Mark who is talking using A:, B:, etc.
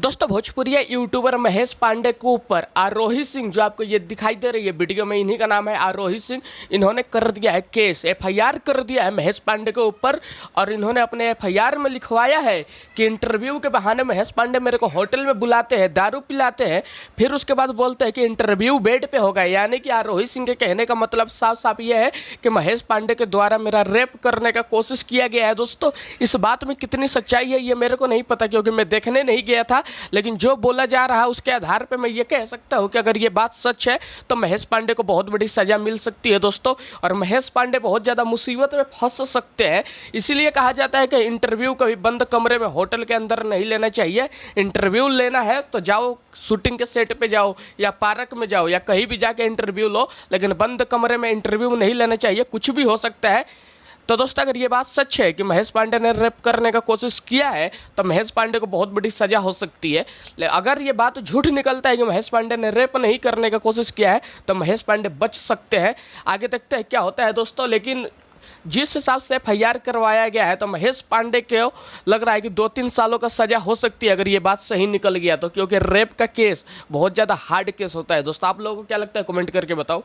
A: दोस्तों भोजपुरिया यूट्यूबर महेश पांडे के ऊपर आरोही सिंह, जो आपको ये दिखाई दे रही है वीडियो में, इन्हीं का नाम है आरोही सिंह। इन्होंने कर दिया है केस, एफआईआर कर दिया है महेश पांडे के ऊपर। और इन्होंने अपने एफआईआर में लिखवाया है कि इंटरव्यू के बहाने महेश पांडे मेरे को होटल में बुलाते हैं, दारू पिलाते हैं, फिर उसके बाद बोलते हैं कि इंटरव्यू बेड पे होगा। यानी कि आरोही सिंह के कहने का मतलब साफ साफ ये है कि महेश पांडे के द्वारा मेरा रेप करने का कोशिश किया गया है। दोस्तों इस बात में कितनी सच्चाई है ये मेरे को नहीं पता, क्योंकि मैं देखने नहीं गया था, लेकिन जो बोला जा रहा है उसके आधार पे मैं ये कह सकता हूँ कि अगर ये बात सच है तो महेश पांडे को बहुत बड़ी सजा मिल सकती है दोस्तों। और महेश पांडे बहुत ज़्यादा मुसीबत में फंस सकते हैं। इसीलिए कहा जाता है कि इंटरव्यू कभी बंद कमरे में होटल के अंदर नहीं लेना चाहिए। इंटरव्यू लेना है तो जाओ, शूटिंग के सेट पे जाओ या पार्क में जाओ या कहीं भी जाके इंटरव्यू लो, लेकिन बंद कमरे में इंटरव्यू नहीं लेना चाहिए, कुछ भी हो सकता है। तो दोस्तों अगर ये बात सच है कि महेश पांडे ने रेप करने का कोशिश किया है तो महेश पांडे को बहुत बड़ी सजा हो सकती है। अगर ये बात झूठ निकलता है कि महेश पांडे ने रेप नहीं करने का कोशिश किया है तो महेश पांडे बच सकते हैं। आगे देखते हैं क्या होता है दोस्तों। लेकिन जिस हिसाब से एफआईआर करवाया गया है तो महेश पांडे को लग रहा है कि 2-3 सालों का सजा हो सकती है अगर ये बात सही निकल गया तो, क्योंकि रेप का केस बहुत ज़्यादा हार्ड केस होता है। दोस्तों आप लोगों को क्या लगता है, कमेंट करके बताओ।